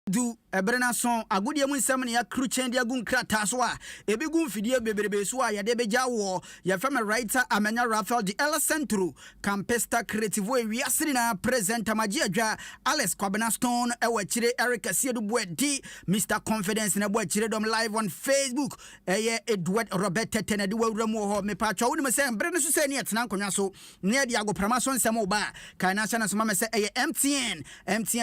du ebrena son agudie mu nsem ne ya kruchen dia gun krata so a ebi gun fidie beberebe so a yade beja wo ya fama writer Amanya Raphael di El Centro Campesta Creative we asiri na presenter magia adwa Alex Kwabena Stone e wachire Eric Asiedu Bwedi Mr Confidence na bwachire dom live on Facebook Edward Robert Tenedi wawramu ho me pa twa woni se mbre ne so se ne etena nkonwa so ne dia agoprama so nsem oba kan na sana so ma se MTN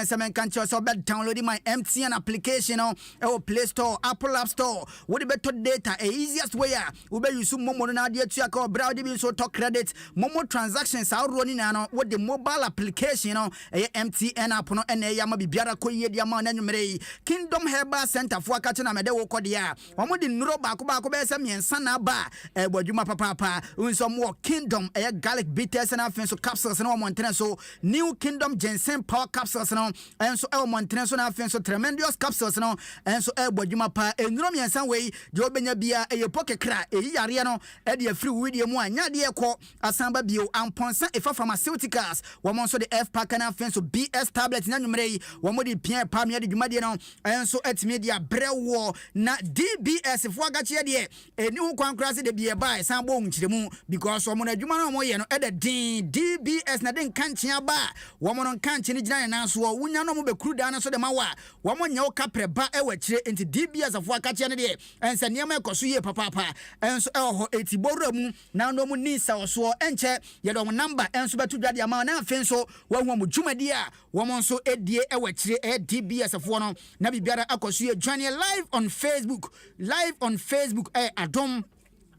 semen kan cho so be download my MTN application on Play Store, Apple App Store. What the better data? Easiest way we be use Momo na dia tuaka browse bi so talk credit. Momo transactions are running na what the mobile application on MTN app no ene ya ma bibiara ko ye dia ma na nwumere Kingdom Herbal Center fo aka na mede wo kodia. Omo di nuro baako be se miensa na ba bodwuma papa unso mo Kingdom garlic bitters na afen so capsules na mo so New Kingdom ginseng power capsules no enso mo so na afen so tremendous capsules no enso bodwuma pa enuro miensa we de obenya bia poke kra yare no de afri widie mu anya de ekọ asamba bio amponsa efa pharmaceuticals womo so de F pack na afen so BS tablet na nwumere womo de pia pa me de dwumade no enso atime de abrewo na DBS fo agache de eni hu kwankra se de bia bai san bo nkyiremu because womo na dwuma no mo ye no de din DBS na de nkanche aba womo no nkanche ni gina na so wunya no mo be kru da na so de mawa womo nya okapre ba ewachire enti DBS afo akache ne de ensa niam ekoso ye papa enso ho etiboro mu na no mu nisa oso enche ye do number enso betu dwade ama na afenso wo hu mu dwumadi a womo nso edie ewachire DBS afo no na bibiara akoso ye join live on Facebook Adom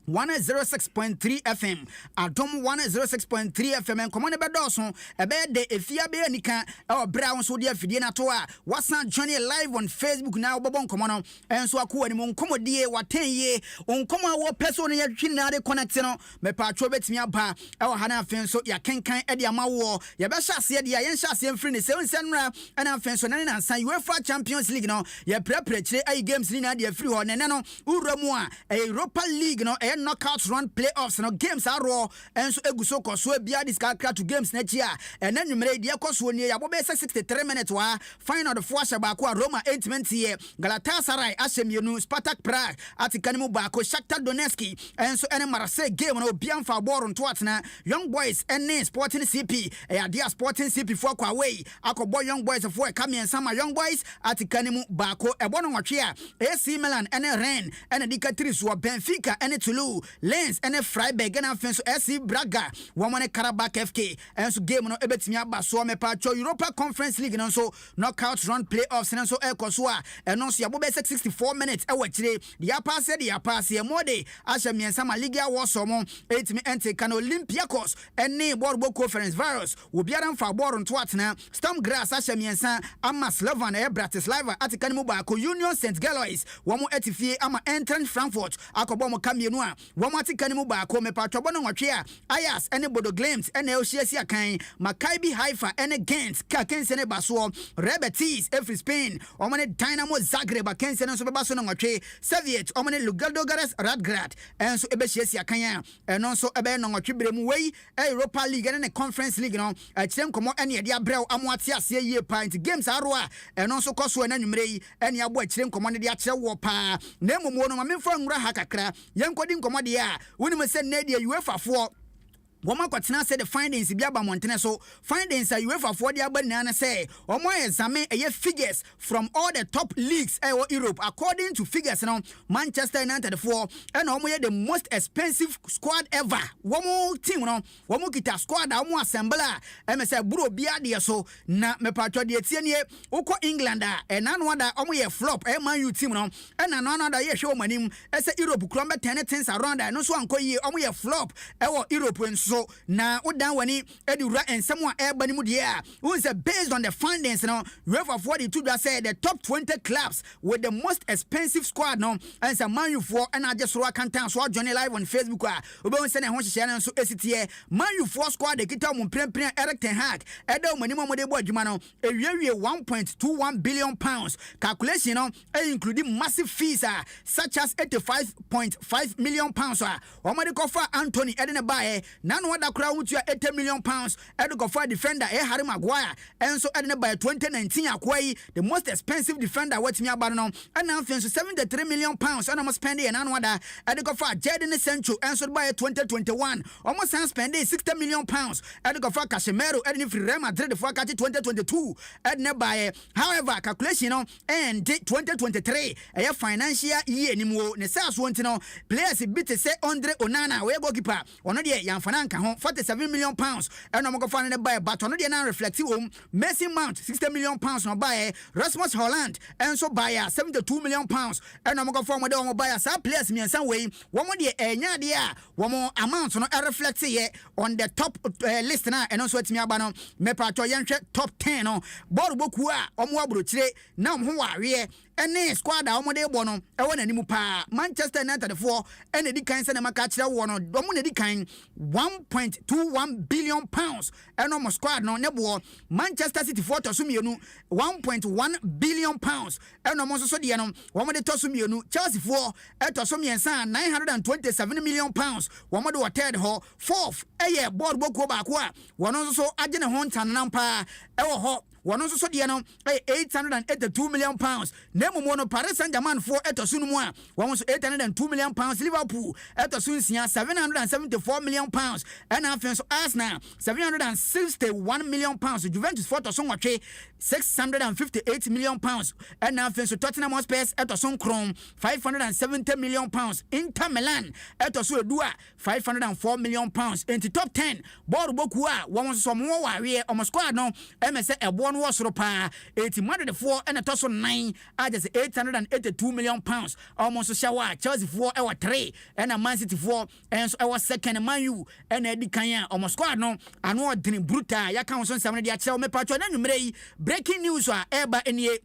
106.3 FM Adom 106.3 FM en komone be doso ebe de efia be anika bra so de afidie na to a wasan join live on Facebook na obobon komono enso akwa ni mo nkomodie watenye onkomo wo person ya twi na de connect no me pa tro betimi aba ha na afenso ya kenkan e de amawo ya be hyase de ya yen hyase mfiri ne se nsenra na afenso na na san UEFA Champions League no ya prepare ai games ni na de afiri ho ne no uramu a Europa League no knockout run playoffs no games are raw enso eguso koso bia diskakra to games na chia ena nwumere dia koso ni ya bobe 63 minutes wa final the four shabako Roma 8 here Galatasaray Ashemienu Spartak Prague atikanimu bako Shakhtar Donetsk enso ene Marseille game no biamfa ball nto atena Young Boys ene Sporting CP dia Sporting CP for kwa way akobo Young Boys for kamien sama Young Boys atikanimu bako ebono nwatwe a AC Milan ene Rennes ene Dikatris wa Benfica ene Toulouse Lens ene Freiburg na afenso SC Braga womone Karabakh FK enso game no ebetimi aba so me pa cho Europa Conference League no so knockout round playoffs no so ekoso a eno so yabo be 64 minutes ewachire dia pass e mode asha miensa ma Liga wo mo etimi ente kan Olympiacos ene Borbo Conference virus obiara mfa boro nto atena Storm Grass asha miensa ama Slovan Bratislava atikani mu ba ko Union St Galois womo etifie ama Eintracht Frankfurt akobo mo kamienu a womo atikani mu ba ko me patro no nwatwe a Ajax ene Bodo Glimt ene Oshiesi akan Maccabi Haifa ene Gent kakense ne baso Rebetis every Spain omone Dynamo Zagreb akense ne so bebaso no nwatwe Soviet omone Lugaldogares Radgrad enso ebeshiesi akan eno so ebe no nwatwe bremu wei Europa League ene Conference League no akirem komo ene de abrɛw amoate ase yie pint games aroa eno so koso na nwumere yi ene abo akirem komo ne de akyerɛ wo pa na emumu no mamemfa nwura ha kakra yenkodi nkomo de a woni me se na de UEFA fo Woma kwatena say the findings bi aba montene so findings a UEFA for the abana na say omo examine figures from all the top leagues Europe according to figures now Manchester United for and omo the most expensive squad ever womo team no womo kita squad a omo assemble a me say bro bia de so na me patro de tie nie ukọ England a na no da omo ye flop Man U team no na no da ye hwe omanim say Europe krombe 10 things around no so anko ye omo ye flop Europe nso na odan wani edura ensem a eba ni mu de a who is based on the findings now UEFA for the two that say the top 20 clubs with the most expensive squad now and some Man U for and I just rock can so join live on Facebook obe won say na ho hye na so esitie Man U for squad de kita mu prempren Eric ten Hag edo mani mo de bo adwuma no ewie 1.21 billion pounds calculation no including massive fees such as 85.5 million pounds o mo de kofa Anthony edene bae na no other crowd with 80 million pounds and go for defender Harry Maguire and so and by 2019 akwai the most expensive defender what me about no and now 73 million pounds and I'm spending an another and go for Jadon Sancho and so by 2021 almost spending 60 million pounds and go for Casemiro and if Real Madrid for 2022 and by however calculation and 2023 a financial year anymore ne sales want no players bit say Andre Onana we goalkeeper ono de yamfana nka ho 47 million pounds and I'm go for ne buy but ono de na reflective Messi Mount 60 million pounds no buy Rasmus Holland and so buy 72 million pounds and I'm go for mo de mo buy some players me san way wo mo de enya de a wo mo amount no reflect here on the top list na and also atimi aba no me pato yenhwe top 10 no board boku a omo abrochire na ho wawe ene squad a omo de bo no e wona nimu pa Manchester United for ene di kan se na maka kire wo no omo na di kan 1.21 billion pounds ene omo squad no ne bo Manchester City for to sumienu 1.1 billion pounds ene omo so de no omo de to sumienu Chelsea for e to sumiensa 927 million pounds omo de third ho fourth eye board boku ba ko a wono so agene ho ntanan pa e wo ho wono so de no 882 million pounds nemu no Paris Saint-Germain for etosunu mu a won so 802 million pounds Liverpool etosun sia 774 million pounds and after Arsenal 761 million pounds Juventus for tosun watwe 658 million pounds and after Tottenham Hotspur etosun kron 570 million pounds Inter Milan etosun edua 504 million pounds into top 10 board boku a won so mo wawe o squad no emese ebo no wosoro pa 84 and etosun 9 just 882 million pounds almost shower Chelsea for our 3 and a Man City for and so our second Man U and Eddie Kanya almost squad no and what dream brutal ya kan so 7 dia chel me patcho na numere breaking news a eba enie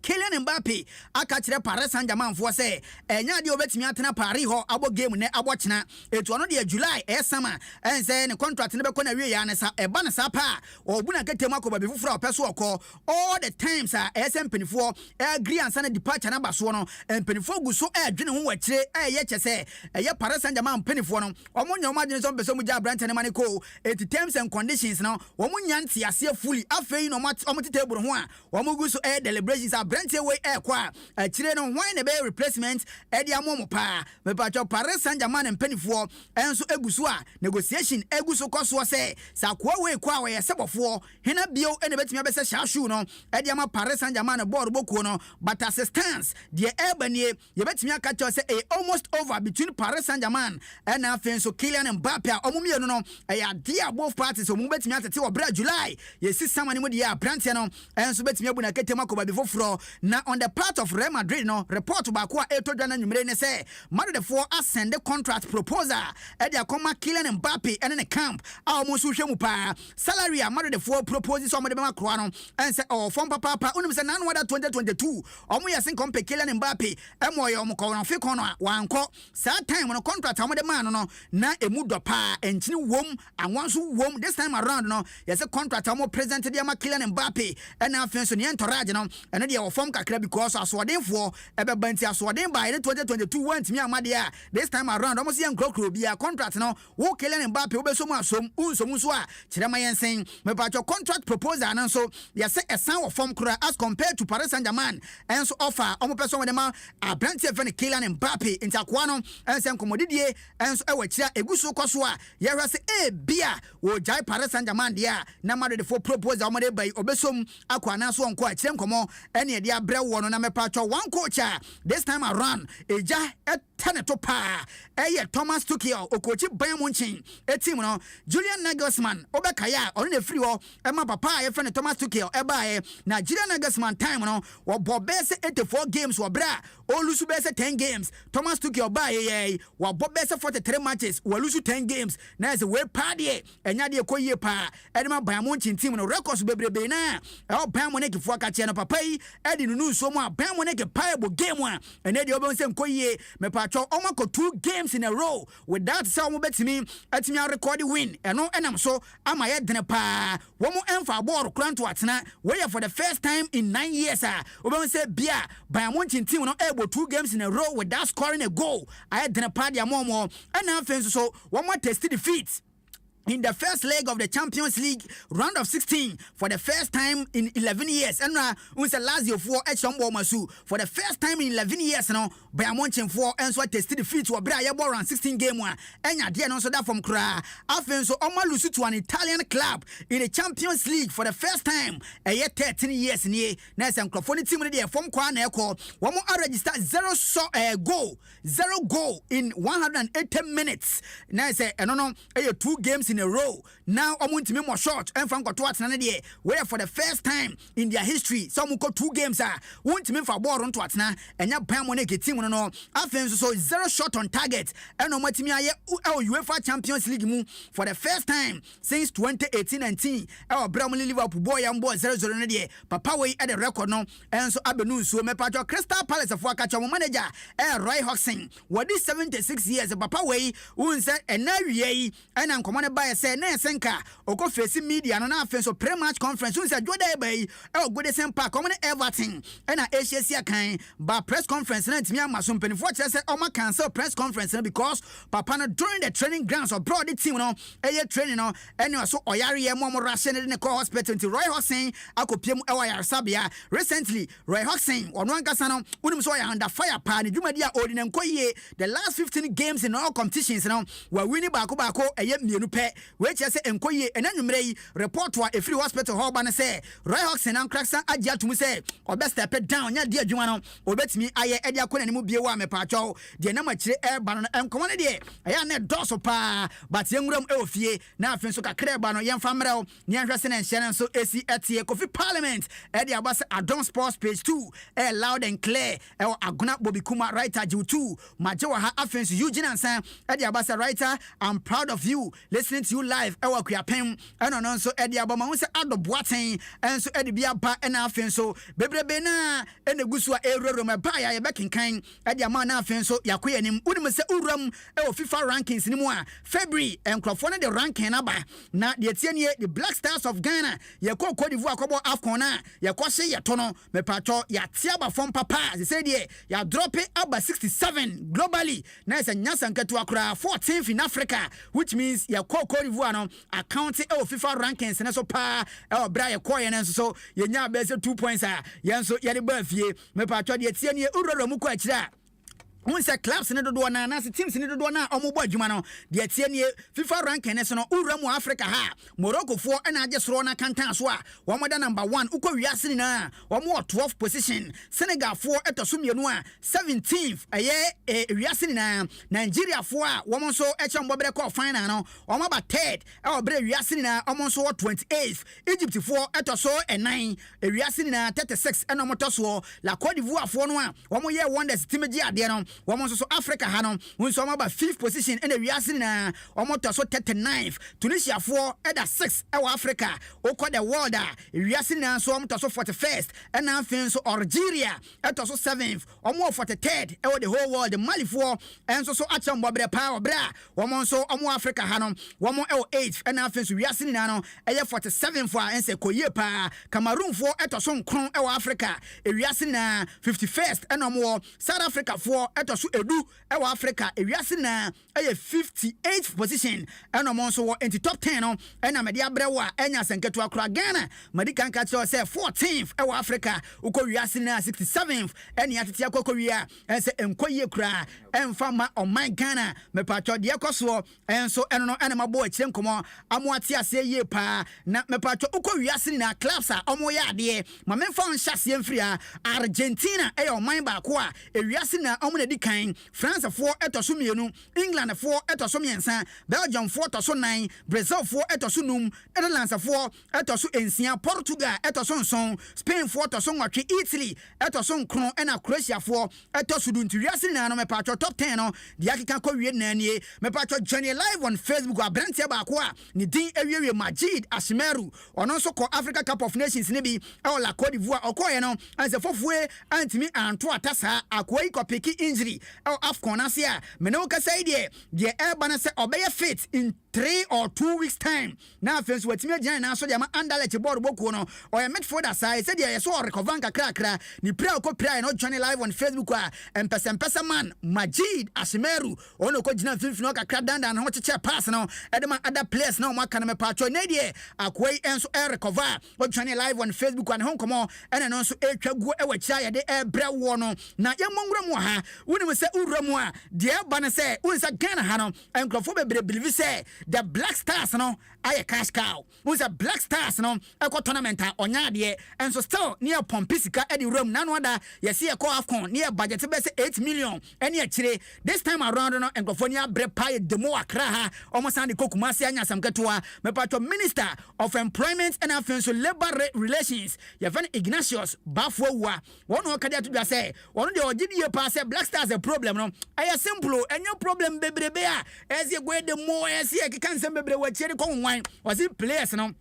Kylian Mbappe aka kire Paris Saint-Germain for say enya de obetimi atena Paris ho abo game ne abo chena etu ono de July summer en say ne contract ne be ko na wie ya ne sa eba ne sa pa obu na ketemu akoba be fufura opeso okọ all the times SM penifo agree ansa na departure na baso no penifo guso dwene ho wakire ye chese ye Paris Saint-Germain penifo no omo nya omo adwene so beso mu ja brand ne mane ko it terms and conditions no omo nya ntia ase fully afei no omo table ho a omo guso deliberations Brent way kwa chire no why ne be replacement e dia momo pa me pa cho Paris Saint-Germain mpanifuo enso eguso a negotiation eguso koso se sa kwa we kwa we sebofo hena bio ene betimi be se sha no e dia ma Paris Saint-Germain board boku no but assistance the ebanie ye betimi aka cho se almost over between Paris Saint-Germain and afenso Kylian Mbappe omumienu no ya dia both parties omu betimi atete wo bra July ye sisama ne mu dia brand no enso betimi abu na ketema ko ba befofro na on the part of Real Madrid no report ba ko eto dwana numere ne say Madrid for ascend the contract proposal e dia koma Kylian Mbappe ene ne camp almost hwemu pa salary a Madrid for propose so mo de ma kro no en say from papa unim say nan wada 2022 omo yasin kompe Kylian Mbappe e mo ye omo ko no fe ko no wanko sa time no contract omo de man no na emu do pa enchini wom anwanso wom this time around no yes contract omo present dia ma Kylian Mbappe and na fenso ne entourage no ene dia form kakra because aswodenfo ebe banti aswoden by 2022 want me amade a this time around almost yan krokro bia contract no wo Kylian Mbappe wo beso mu asom unsom so a kire ma yensen me pa contract proposal nan so yes a sound of form kra as compared to Paris Saint-Germain and so offer omo person we dem a brand fan Kylian Mbappe intakwa no ensen komodidie and so e wa kira eguso koso a ye hwe se e bia wo jai Paris Saint-Germain dia na Madrid for proposal omo de bai obesom akwa na so onko a kire nkomo ene dia bre wo no na me pacho one coach this time around eja teneto pa Thomas Tuchel okochi Bayern Munich team no Julian Nagelsmann obekaya ono na free ho ma papa ye friend Thomas Tuchel na Julian Nagelsmann time no wo bobese 84 games wo bra o lusu bese 10 games Thomas Tuchel wo bobese 43 matches wo lusu 10 games na ze we party enya de koyie pa ma Bayern Munich team no records bebrebe na Bayern Munich fo aka che no papa yi edi nunu so mu a Bayern Munich paibo game a ene de obo se nkoyie me pacho omako 2 games in a row with that so mo betimi atimi record win eno enam so ama ye dene pa wo mo emfa ball kranto atena we for the first time in 9 years obo se bia Bayern Munich team no able 2 games in a row without scoring a goal I dene pa dia mo ena fenso so wo mo test defeat in the first leg of the Champions League round of 16 for the first time in 11 years. And unsa Lazio for Echombo Masu for the first time in 11 years no Bayern Munich for and so tested defeat to Bra ya around 16 game one. Enya dia no so that from kra. Afen so Oma lose to an Italian club in the Champions League for the first time a year 13 years ni na sem crofoni team dey from kwa na ekọ. One more register zero goal in 180 minutes. Na say no 2 games in a row. Now omuntimi more short and from got na dey where for the first time in their history some go 2 games wontimi fa ball run to atna enya Bayern Munich team no afen so 0 shot on target and omatimi aye UEFA Champions League mu for the first time since 2018-19 Bramley Liverpool boy am boy 0-0 na dey papa we at the record no and so abenu so me pacho Crystal Palace for catch manager Roy Hodgson what is 76 years papa we won say enawie and am command by say na senka oko face media no na afen so pre-match conference won say joda bay go the same park common Everton and Asia kan ba press conference na ntimi amaso mpanifo kire say o ma cancel press conference because papa no during the training grounds of broad team no training no and so oyare ye mo rashe ne call hospital to Roy Hodgson akopiem ewa yarsabia recently Roy Hodgson ono ankasa no unim so under fire pa ne dwumadi a odi ne nkoye the last 15 games in all competitions no wa wini baako mienu pe we che se enkoye enanwumre yi report wa efri hospital ho ba ne se Roy Hodgson an kraksa agia tumu se obe step down nya de adwuma no obetimi aye edi akona ne mu bie wa me pa atwo de na machire ba no enkomo ne de aya na doso pa but yenwuram ofie na afen so kakra ba no yemfa mrew ne ahwe se ne nhye so esi etie Kofi Parliament edi abase Adom Sports page 2 loud and clear aguna Bobby Kuma writer Jiu 2 majewa ha afen so Eugene Ansan edi abase writer I'm proud of you listening to you live ewa kuapem eno no so edi abama hu se adoboaten enso edi bia ba ena afen so bebrebe na enegusu a eroro me ba ya bekinkan edi ama na afen so yakoye nim unim se uram FIFA rankings ni mu a February enkrofo ne the ranking na ba na de tie ne the Black Stars of Ghana ye Cote d'Ivoire akobo AFCON na ye kwose ye to no me pacho ya tia ba fom papa they say there ya drop it about 67 globally na is nyansa nketu akura 14th in Africa which means ye Cote d'Ivoire no account FIFA rankings na so pa bra ye koye na so ye nya be se 2 points ye nso ye de ba fie me pacho de tie ne uroro mu ko akira When say clubs in the door na teams in the door na omo bo adwuma no de tie ne FIFA ranking ne so no uramu Africa ha Morocco for na just ro na kantan so a wo mo da number 1 ukọ wiase ni na wo mo 12th position Senegal for etoso mienu a 17th aye wiase ni na Nigeria for a wo mo so echembo bere call final no wo mo ba 3rd e bere wiase ni na wo mo so 28th Egypt for etoso 9 wiase ni na 36 eno mo toso la Cote d'Ivoire for no a wo mo ye wonders team gi ade no woman so Africa hanom when so about 5th position and we are seeing na omoto so 39th Tunisia for at 6 Africa oko the world we are seeing na so omoto so 41st and now so Algeria at so 7th omo 43rd the whole world Mali for and so acham bobre power bra woman so omo Africa hanom woman 8th and now so we are seeing na no 47th for and say koye pa Cameroon for at so nkron Africa we are seeing na 51st and omo South Africa for etoso edu ewa Africa ewiase na 58th position eno mo so in the top 10 no ena mede abrewa enya senketo akura Ghana madi kan ka cho say 14th ewa Africa uko wiase na 67th enya tete akoko wia ense enkoye kura emfa ma oman Ghana me pa cho de ekoso enso eno no ena mabo akire nkomo amo ate ase ye pa na me pa cho uko wiase na clubs a omo ya ade ma memfa on hyase mfiri Argentina oman ba ko a ewiase na omo na di kan France for etoso mienu England for etoso miensa Belgium for etoso 9 Brazil for etoso num Netherlands for etoso ensia Portugal etoso nson Spain for etoso nwatwe Italy etoso nkron ena Croatia for etoso duntu wiase na no me pa top 10 no dia keka ko wie na nie me pa journey live on Facebook abrantia ba ko a ni din awiewie Majid Asmeru ono so ko Africa Cup of Nations ne bi la Cote d'Ivoire okoye no anse fofue antimi anto atasa akoi kopeki injury AFCON asia me no ka say de eba na say obeye fit in 3 or 2 weeks time na afenso watimi agyan na so de ma underlet board boku no or midfield aside said ye so recover kakra ni pra ko pra no join live on Facebook a empesa man Majid Asimeru ono ko gina fifino kakra danda na ho cheche pass no edema other players na mo aka na me pacho na die akwai enso recover o join live on Facebook and hon komo ene no so etwa gu e wacha ye de ebra wo no na ye monwura mu ha woni se urura mu a de ba na se unsa Ghana ha no enkrofo bebre believe say the Black Stars no aye cash cow unsa Black Stars no ekọ tournament a onya de enso still near pompisika e di room na no ada ye se ekọ afcon near budget be say 8 million ene e kire this time around no enkrofo nia bre pie demo akra ha almost and kokuma se anya samketoa me pato Minister of Employment and Affairs Labor Relations ye van Ignatius Bafuwa wono kadia to say wono de ogidi pass Black Stars a problem no aya simple enyo problem bebrebe a as ye go de mo as ye kan sem bebre wa chiri ko nwan was it players no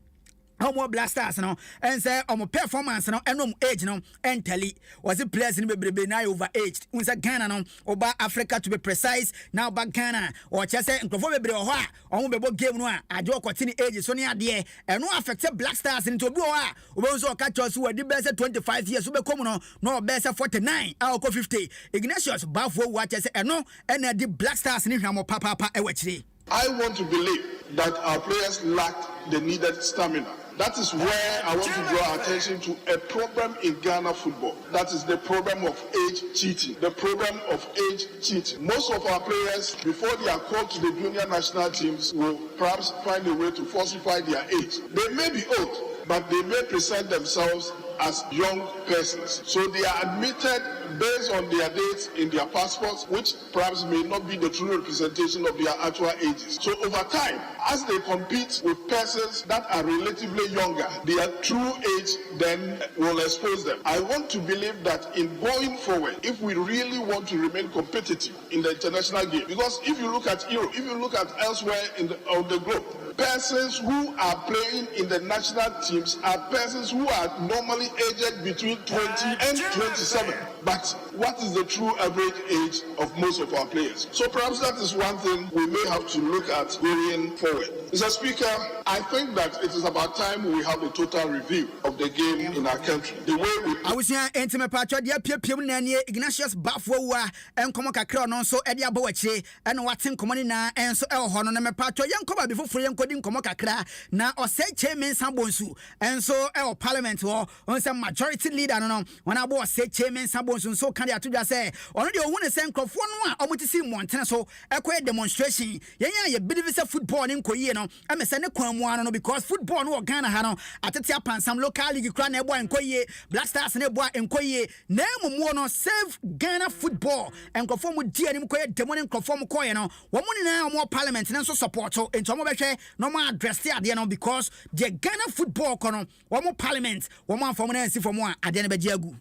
Homo Black Stars no and say performance no and age no and tally was it players in bebrebe na over aged unsa Ghana no oba Africa to be precise now back Ghana or just say nkofo bebre ho a omo bebo game no a ajo kwatini age so ne ade e no affect Black Stars into obi ho a obo so ka cho so wadi best 25 years so be come no best 49 a ko 50 Ignatius Bafo wa just say no and the Black Stars ni hwamo papa e wachiri. I want to believe that our players lack the needed stamina. That is where I want to draw attention to a problem in Ghana football. That is the problem of age cheating. The problem of age cheating. Most of our players, before they are called to the junior national teams, will perhaps find a way to falsify their age. They may be old, but they may present themselves as young persons. So they are admitted based on their dates in their passports, which perhaps may not be the true representation of their actual ages. So over time, as they compete with persons that are relatively younger, their true age then will expose them. I want to believe that in going forward, if we really want to remain competitive in the international game, because if you look at Europe, if you look at elsewhere on the globe, persons who are playing in the national teams are persons who are normally aged between 20 and 27. But what is the true average age of most of our players? So perhaps that is one thing we may have to look at going forward. Mr. Speaker, I think that it is about time we have a total review of the game in our country. The way we I was here intimate patro dia piepiem na ne Ignatius Bafuwa enkomo kakra no so e dia bawachi ene waten komoni na enso e ho no na me patro yenkoba before yenkodi nkomo kakra na ose chairman Sabonsu enso e parliament wo on say majority leader no wana bo ose chairman Sabonsu so kan dia to dia say ono de ohun se nkrofo no a omotisi montene so ekwe demonstration yenya ye believe say football ni nkoyie no emese ne kwanmu ano no because football no Ghana ha no atete apansam local league kra na ebo nkoyie Black Stars na ebo nkoyie na emumu no save Ghana football enkrofo mu die anim koye demo ne enkrofo mu koye no wo mu na omo parliament na so support so ento omo behwe no ma address ade no because the Ghana football kono wo mu parliament wo mu afom na ensi fom a ade ne beje agu,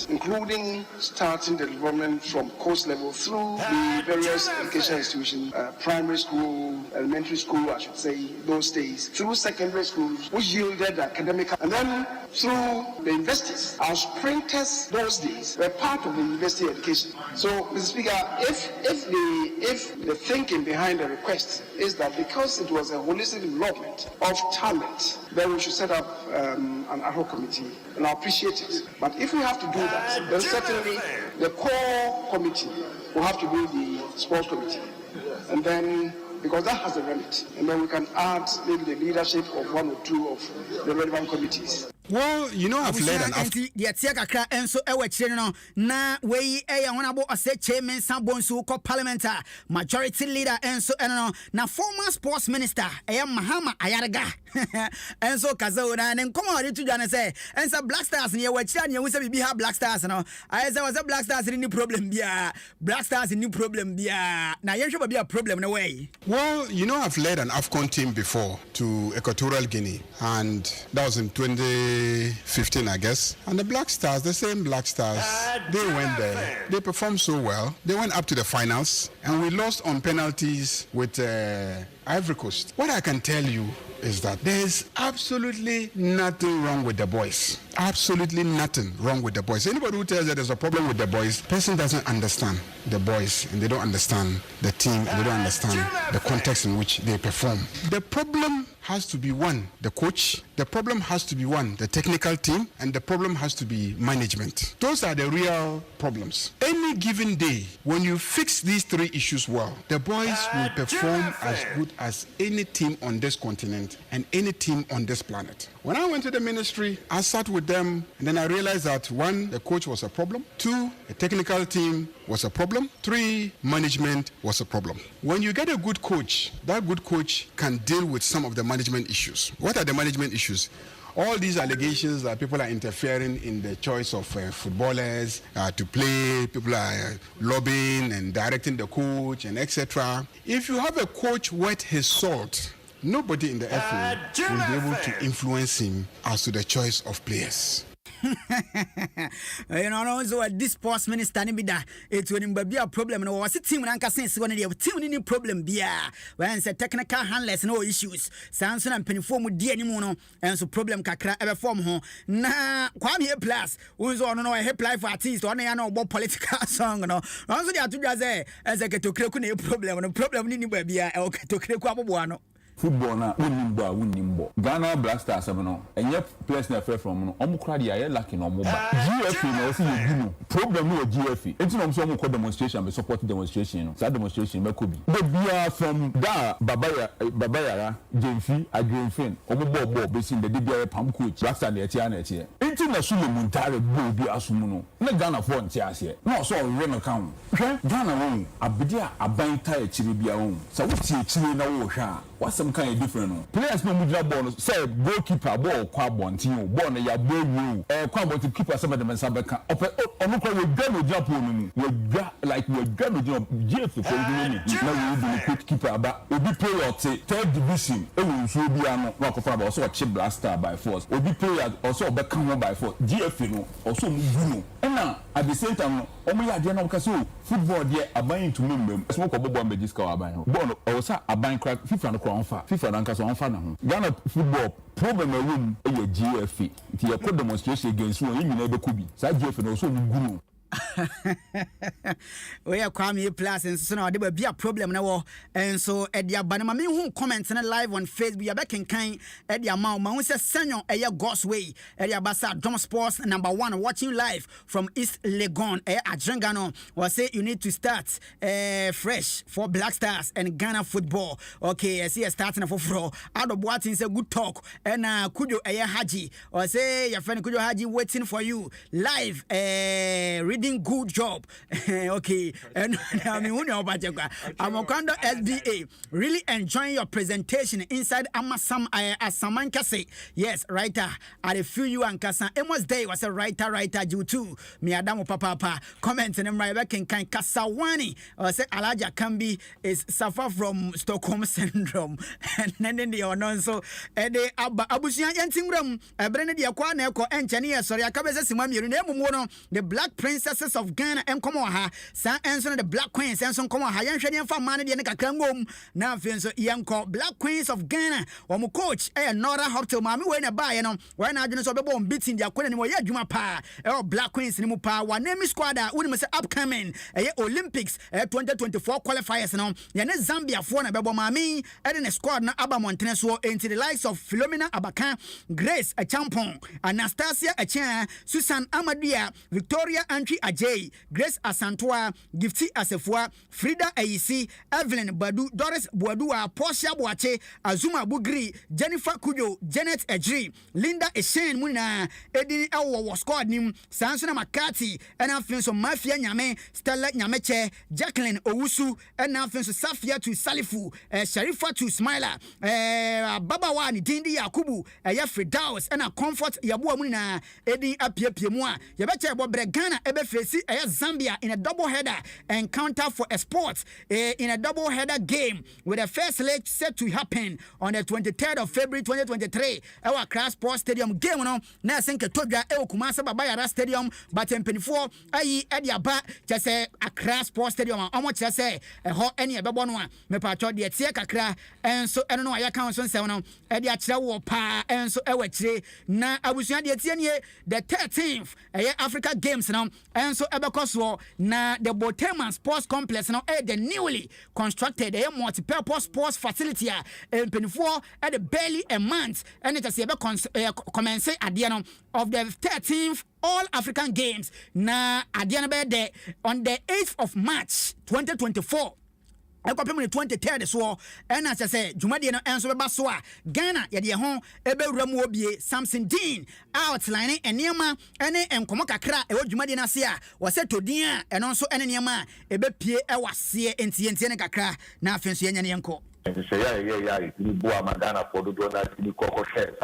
including starting the development from course level through the various education institutions, primary school, elementary school, I should say, those days, through secondary schools, which yielded academic, and then through the universities. Our sprinters those days were part of the university education. So, Mr. Speaker, if the thinking behind the request is that because it was a holistic development of talent, then we should set up an ad hoc committee, and I appreciate it. But if we have to do that, then certainly the core committee will have to be the sports committee, and then because that has a remit, and then we can add maybe the leadership of one or two of the relevant committees. Well, you know, I've led an the Tiaka enso ewe na we honorable ose chairman Sabonsu ko parliamentar majority leader enso na former sports minister Mahama Ayarga enso kazauna ne nkomo ade to dwane say enso Black Stars ne we chira ne we bibi ha Black Stars no I say was Black Stars ni problem bia Black Stars ni problem bia na yenhwe bia problem no way. Well, you know, I've led an AFCON team before to Equatorial Guinea, and that was in 2015, I guess. And the Black Stars, the same Black Stars, they went there. They performed so well. They went up to the finals, and we lost on penalties with Ivory Coast. What I can tell you is that there's absolutely nothing wrong with the boys. Absolutely nothing wrong with the boys. Anybody who tells that there's a problem with the boys, person doesn't understand the boys, and they don't understand the team, and they don't understand the context in which they perform. The problem has to be one, the coach. The problem has to be one, the technical team, and the problem has to be management. Those are the real problems. Any given day, when you fix these three issues well, the boys will perform as good as any team on this continent and any team on this planet. When I went to the ministry, I sat with them, and then I realized that one, the coach was a problem. Two, the technical team was a problem. Three, management was a problem. When you get a good coach, that good coach can deal with some of the management issues. What are the management issues? All these allegations that people are interfering in the choice of footballers to play, people are lobbying and directing the coach and etc. If you have a coach worth his salt, nobody in the FA will be able to influence him as to the choice of players. You know, so this sports minister ni bida it will be a problem. No, was team ranka sense one the team ni problem bia. When say technical handlers no issues. Samson and Penifom di anymore no, and so problem kakra ever form ho. Na kwam here plus. Unzo no a help life artist on ya no political song no. Also they are to just say as a to kreku na problem no problem ni bia e o to kreku abobo no. Football na winimbo Ghana Black Stars no enye players na fair from no omukra dia ye lucky no omoba GFA na osi yeguno problem no GFA enti no so omukọ demonstration be support demonstration no that demonstration be ko bi the bia from da babayara Jemfi Agrenfin omobo be sin the bia pam coach Black Stars na etie enti na Sule Muntare go bi asumu no na Ghana for nti ase na so we no kan hwe Ghana won abedia aban ta e chire bia won sa wuti e chire na wo hwa what's some kind of different no players no mudra ball say goalkeeper ball kwa bontin ball na ya bowu kwa bontin keeper some of them say beka onu kwa we gba no jump no mu we gba like we gba no jump GF for you ni na we do quick keeper aba obi player te third division e wo nso bia no na kofa ba so che blaster by force obi player also beka ho by force GF no also mu no na at the same time no omo ya de na ka so football de aban to membem so ko bobo am diska aban ho ball o sa aban crack FIFA no FIFA na nkasa on fa na ho Ghana football problem a room e ye GFA ti ye ko demonstration against one yin na be ko bi sa GFA no so mu guru we are Kwame Plus and so now there be a problem now and so e dia banama me hu comment na live on Facebook ya be kenkan e dia ma hu say senyo e ye God's way e dia basa Adom Sports #1 watching live from East Legon e Adrenga no was say you need to start fresh for Black Stars and Ghana football. Okay, I see starting for Adom Boatin say good talk and Kujo e Haji or say your friend Kujo Haji waiting for you live reading good job. Okay, and I mean Amokondo SBA really enjoying your presentation inside Amasam Asamanka say yes writer I feel you and Kasa Amos Day was a writer you too me Adamo papa comment and right back in kan Kasawani or say Alaja Kambi is suffer from Stockholm syndrome and then the unknown so de abusia yantimram brene de akwa na eko enchane sorry akabese simamiru na emumo the Black Princesses of Ghana and come on ha sa enso the Black Queens enso come on ha yan hwede fa man de ne kakra ngom na afi enso yanko Black Queens of Ghana omo coach Nora Hotel mami we na bae no we na adwene so bebo beating dia kwana ni mo ye adwuma pa Black Queens ni mu pa wa name squad a woni say upcoming Olympics 2024 qualifiers no ya ne Zambia fo na bebo mami ne squad na aba montene so into the likes of Philomena Abaka, Grace Achampon, Anastasia Achen, Susan Amadia, Victoria Antwi Ajay, Grace Asantua, Gifty Asefua, Frida Aisi, Evelyn Badu, Doris Boadua, Portia Boache, Azuma Bugri, Jennifer Kujo, Janet Ejri, Linda Eshen Muna, Edini Awa squad nim, Sansona Makati, and Alfonso Mafia Nyame, Stella Nyameche, Jacqueline Owusu, and Alfonso Safia to Salifu, Sharifa to Smiler, Baba Wani, Dindi Yakubu, Yafri Daos, and a comfort Yabua Muna, Edi Apia Pimua, Yabecha Bobre Ghana, Ebe facing Zambia in a double header encounter for a sport in a double header game with the first leg set to happen on the 23rd of February 2023. Our Accra Sports Stadium game no na senke todwa Kumasi Babayara Stadium but in 24 ayi Ediaba just say Accra Sports Stadium omo just say ho any ebebo no a me pacho de tie kakra enso eno no aya kan so nsem no e de akire wo pa enso e wachire na abusua de tie nie the 13th Africa Games no enso ebekoso na the Botema Sports Complex no the newly constructed multi-purpose sports facility in 24 at the barely a month and it has commence at the end of the 13th All African Games na at the end on the 8th of March 2024. Ekopem ne 23rd so and as I say Jumadi no enso beba so a Ghana ye de ho ebewura mu obie Samson Dean outlining enema ene enkomo kakra e Jumadi na se a wo se todin a eno nso ene nema ebepie e wase entie ne kakra na afenso ye nya ne enko it's Boa Magana for the donor to the Coco Share,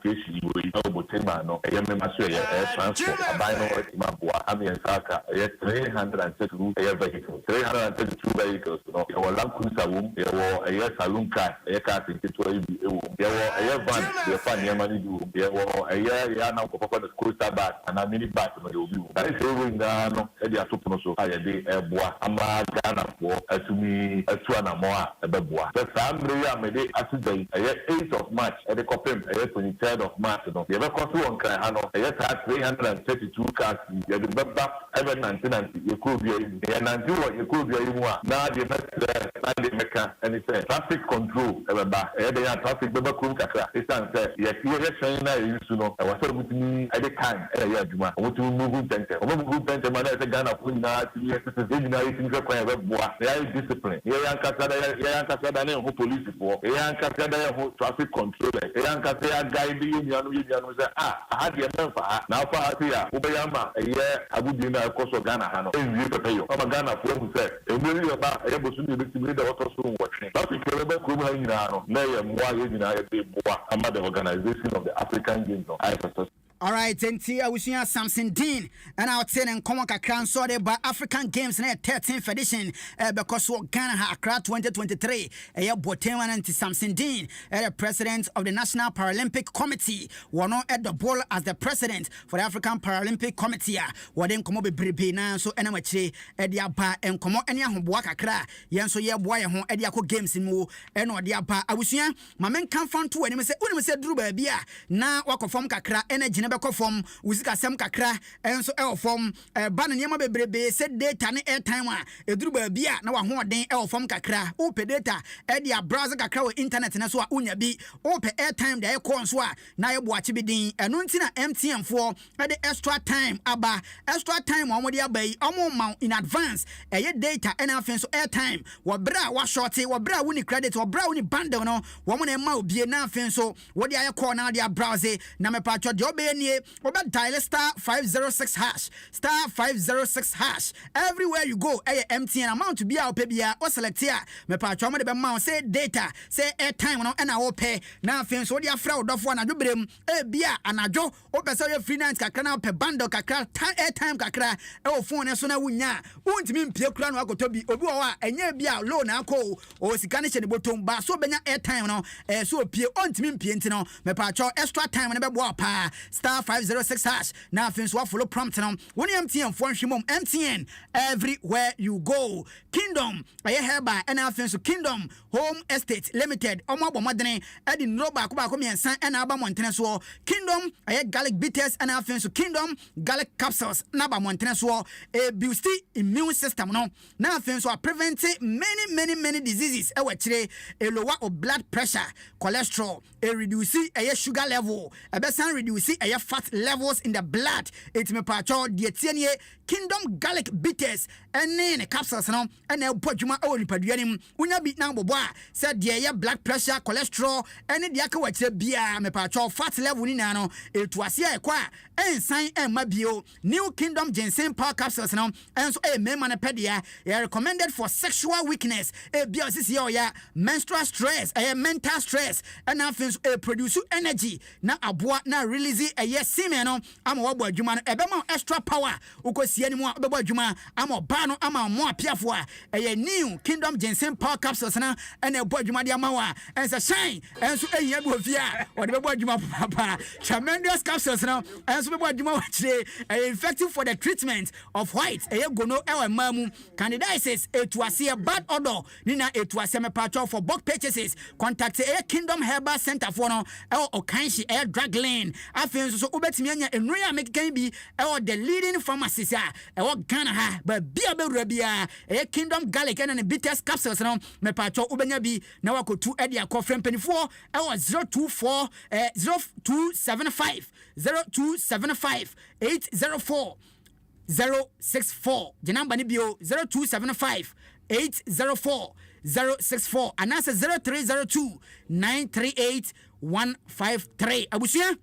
Fishi, Botema, no, transport, a bino, Mabua, Ami and Saka, 332 vehicles, 332 vehicles, no, your Lampusa room, there were a saloon car, a car in Kitway, there were a van, the funny money do, there were a year now for the school back and a mini back on the view. That is going down, Edia Suponoso, I did a bois, Amagana for, to me, a Tuanamoa, a bebois. Family amede asudai 8th of March at the Copem 23rd of March no ye be koso on kan ha no 332 cars ye de beba even 1990 ye ko bia yi ye 90 ye ko bia yi mu a na de na de meka and say traffic control beba ye de ya traffic beba kum kakra isan say ye hwen na ye su no e wasoro mutumi e de kan e ye aduma mutumi move tente ma na se Ghana ko na ti ye se de na ye ti kwan ye beboa ye discipline ye yankasa da ne police for yankasa traffic controller yankasa guide you say I had the member now for here ubeyama agudi na koso Ghana ha no enwi pepeyo ama Ghana for mu say emeri ba ebosu ni betimi da wato so nwotwe traffic lebe krum ha nyina no na ye mwa ye nyina ye be boa ama the organization of the African Games no I for. All right, Tenti, I wish you Samson Dean and I'll tell and come on Kakran sorry by African Games in 13th edition because what Ghana Accra 2023 a Boteman and Samson Dean the president of the National Paralympic Committee one at the ball as the president for the African Paralympic Committee what then come up be now so anyway Edia Ba and come on any Humboaka Kra Yanso ye boy home Ediako Games in Mo and what the Ba I wish you my men come from two and say Drew Babia now walk from Kakra energy beko form usika sem kakra enso e form ba na nyema bebrebe se data ne airtime a eduru ba bia na wa hoden e form kakra ope data e dia browser kakra we internet na so a unya bi ope airtime da e ko nso a na ye boache bi din eno nti na MTN for e de extra time aba extra time o mo de aba yi o mo ma in advance e ye data e na afen so airtime wo bra wa shorty wo bra woni credit wo bra woni bundle no wo mo na ma obie na afen so wo de aye call na de browse na me pa cho de obe Oba dial *506 hash *506 everywhere you go MTN amount to be our pay bia or select here me pa twa mo de be ma say data say airtime no na wo pay na afin so dia fra odofo na dwobrem bia anajo o pese your free night kakra na pay bundle kakra airtime kakra o phone so na wunya untimi mpie kura no akoto bi obi wo a enye bia loan akọ o sika ne che ne botom ba so benya airtime no so opie ontimi mpie ntino me pa twa extra time na be bo pa *506 hash now things will follow prompt now when MTN for MTN everywhere you go Kingdom I hear by and now things Kingdom Home Estate Limited omo bomodene e di no ba ko miensan and aba montene so Kingdom I garlic bitters and now things Kingdom garlic capsules na ba montene so a boost immune system no now things are preventing many diseases e wachire a lower of blood pressure cholesterol a reduce a sugar level a besan reduce a fat levels in the blood it me pacho die tienie Kingdom garlic bitters ene ne capsules no ene ebo adwuma e nipadua nim unya bi na bobo a se de ye blood pressure cholesterol ene de aka wa kire bia me pa cho fat level ni na no etuase e kwa ensan emma bio New Kingdom ginseng power capsules no enso e mema na pedia they are recommended for sexual weakness e bia sisi ya menstrual stress mental stress and afins produce energy na aboa na release semen no ama wabo adwuma no ebema extra power ukosie ni mu bebo adwuma ama ba no ama mo apiafo a New Kingdom ginseng power capsules na ena ebo adwuma de ama wa ensa shine enso ehia do ofia o de bebo adwuma papa tremendous capsules no enso bebo adwuma wa kire effective for the treatment of white gono ewa mamu candidiasis etuase bad odor nina etuase me patcho for bulk purchases contact Kingdom Herbal Center for no Okanshi drug lane afin so ubetimi anya enua mekan bi the leading pharmacies Ghana ha ba bia bewura bia Kingdom garlic and bitters capsules no me patcho ubenya bi na wakotu e dia kofrem penifo 024 0275 804 064 the number ni bio 0275 804 064 and that's 0302 938 153 abusia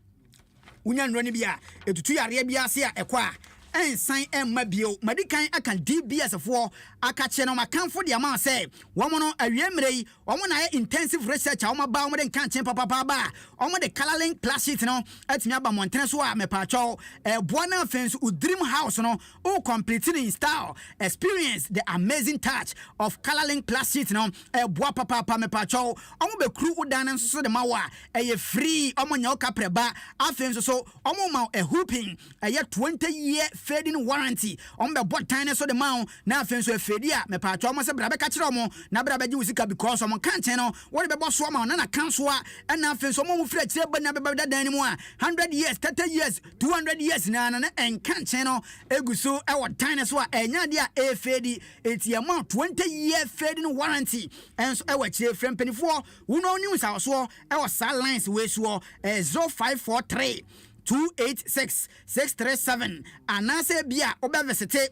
unya nroni bia etutu yare bia se a ekwa ensan emma bio medikan akan DBS for akache no makanfo de ama say womo no awiemrei womo na intensive research a womo ba womo de kanchen papa ba womo de colorlink plastic no atimi aba montene so a mepacho boa na fence dream house no o complete in style experience the amazing touch of colorlink plastic no boa papa mepacho womo be kru udan so de mawa free womo nya okapreba afenso so womo ma hooping 20-year fading warranty on be bot time so the man na afenso fedia me pa cho mo se bra be ka kire mo na bra be ji usika because mo kan chen no wo be boss so ma na kan so a na afenso mo fira kire ba na be dan ni mo a 100 years 30 years 200 years na en kan chen no eguso e wo time so a enya dia e fadi eti amount 20-year fading warranty enso e wa kire frem penifo wo no ni so e wo sa lines we so 0543 286-637 anase bia obeversity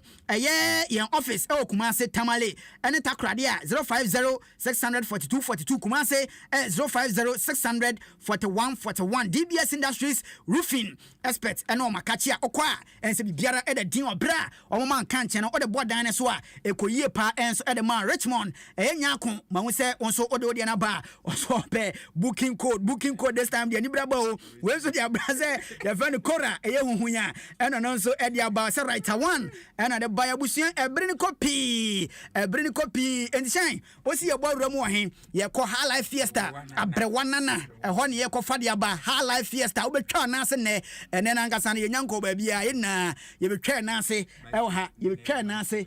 yen office Kumase Tamale ene takrade a 050-642-42 Kumase 050-641-41 DBS Industries Roofing Experts eno makachi a okwa ense biara e de din obra omoman kanche no ode bodan so a ekoyie pa enso e de man Richmond nyakon mahu se onso ode na ba oso pe booking code this time de ni braba o we so de abraze the friend Kora huhunya eno no so e de aba se right one ena de buy abusuan ebrini copy and shine osi ye bawura mu ohen ye ko high life fiesta abrewanana ho ne ye ko fa de aba high life fiesta obetwa na se ne ene na nkasa ne ye nyanko ba bia ye na ye betwa na se e ha ye betwa na se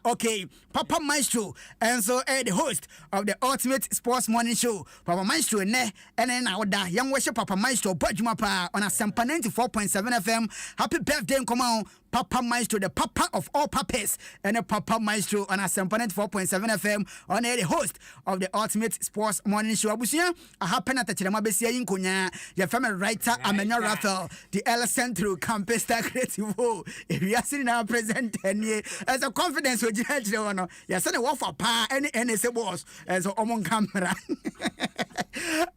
okay, Papa Maestro, and so the host of the Ultimate Sports Morning Show. Papa Maestro, and then our young worship Papa Maestro, Bajumapa on a Sampa 94.7 FM. Happy birthday, come on, Papa Maestro, the Papa of all papas, and a Papa Maestro on a Sampa 94.7 FM. On the host of the Ultimate Sports Morning Show. Abusia, I happen at the Chilamabesia in Kunya, your family writer, Amenya Raphael, the El Centro Campus Creative. If you are sitting our present 10 years as a confidence with judge the one. Yes, and a war for pa any NSA boss as on camera.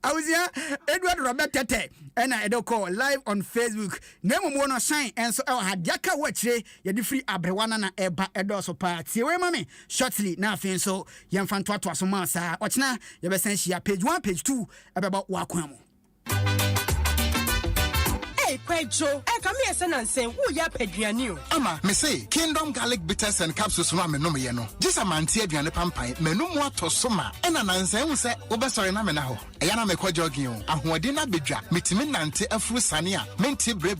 I was here, Edward Robert Tete, and I don't call live on Facebook. Nemo Mono Shine, and so I had Yaka watch ye the free Abrewana Eba Edoso part. See where mommy shortly nothing so young fan to so massa. Watch now, you best send page 1, page 2 about Wakwamo. Pedro, come here, son, and say, who ya Pedrianu? Ama, me say, Kingdom garlic bitters and capsules no me. Just a man tea and a pampai, menu to soma, and an answer say, Obersori na me na ho. Ayana me kwa jogging, a huadina bidra, mitimin nante a fru sania, minty brave.